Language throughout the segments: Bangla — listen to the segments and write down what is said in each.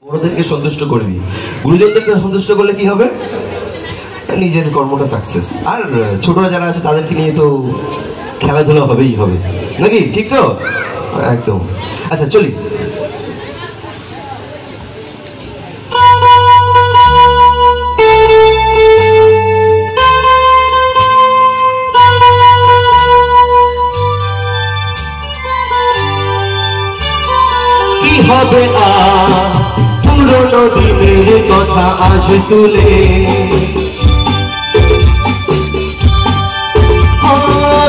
বড়দেরকে সন্তুষ্ট করবি, গুরুজনদেরকে সন্তুষ্ট করলে কি হবে? নিজের কর্মটা সাকসেস। আর ছোটরা যারা আছে তাদেরকে নিয়ে তো খেলাধুলা হবেই হবে, নাকি? ঠিক তো? একদম। আচ্ছা চলি। কি হবে পুরনো দিনের কথা আজ তুলে,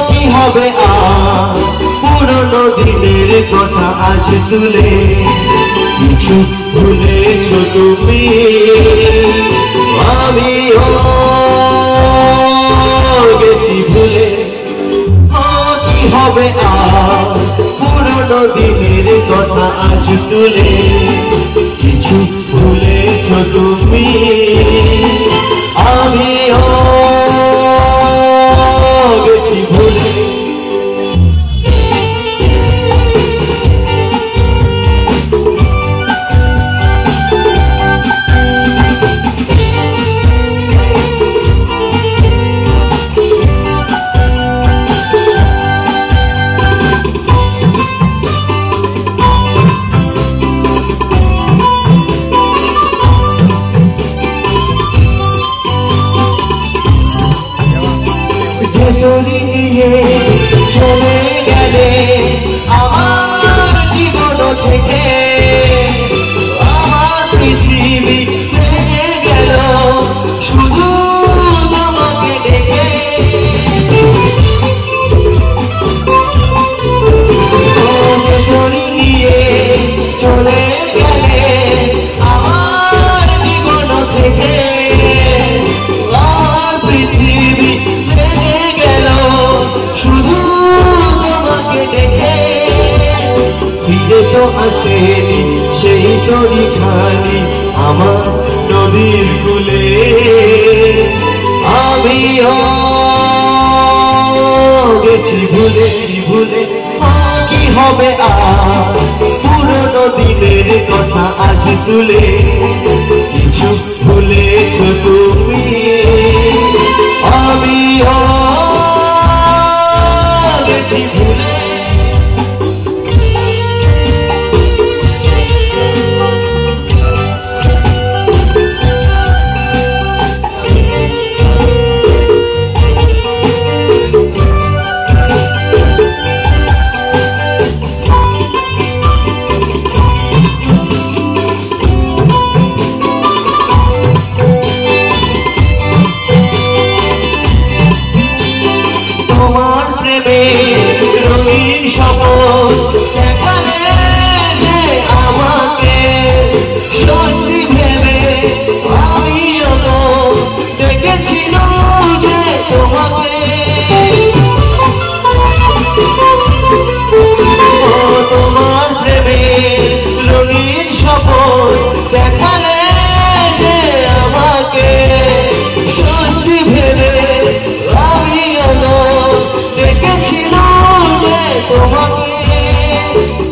কি হবে পুরনো দিনের কথা আজ তুলে, কিছু ভুলেছ তুমি আমিও গেছি ভুলে। কি হবে পুরনো দিনের কথা আজ তুলে, কিছু ভুলেছ তুমি আমিও গেছি ভুলে। যেতরি নিয়ে চলে গেলে আমার জীবন থেকে, আমার পৃথিবী থেকে গেল শুধু তোমাকে দেখে। যেতরি নিয়ে চলে গেলে আমার জীবন থেকে, আমার পৃথিবী তো আসেনি সেই তরি খানি আমার নদীর কূলে, আমিও গেছি ভুলে ভুলে। কি হবে পুরনো দিনের কথা আজ তুলে, কিছু ভুলেছ তুমি আমিও গেছি ভুলে। তোমার প্রেমে রঙিন শপথ দেখালে যে আমাকে, সত্যি ভেবে আমিও তো দেখেছিল যে তোমাকে। তোমার প্রেমে রঙিন শপথ দেখালে যে আমাকে, সত্যি ভেবে আমিও তো দেখেছিল যে তোমাকে।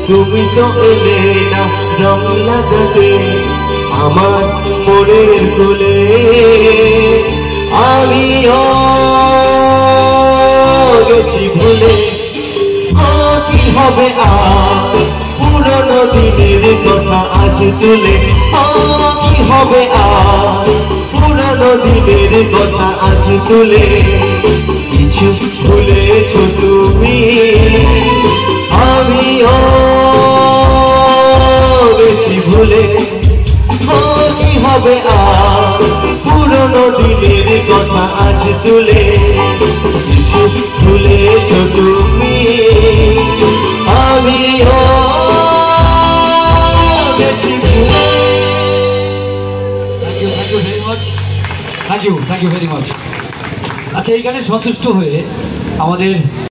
তুমি তো এলে না রং লাগাতে আমার মনের কোলে, আমিও গেছি ভুলে। কি হবে পুরনো দিনের কথা আজ তুলে, কি হবে পুরনো দিনের কথা আজ তুলে, কিছু ভুলেছ তুমি আমিও গেছি ভুলে। কি হবে পুরনো দিনের কথা আজ তুলে, কিছু ভুলেছ তুমি আমিও গেছি ভুলে। Thank you very much. আচ্ছা, এই গানে সন্তুষ্ট হয়ে আমাদের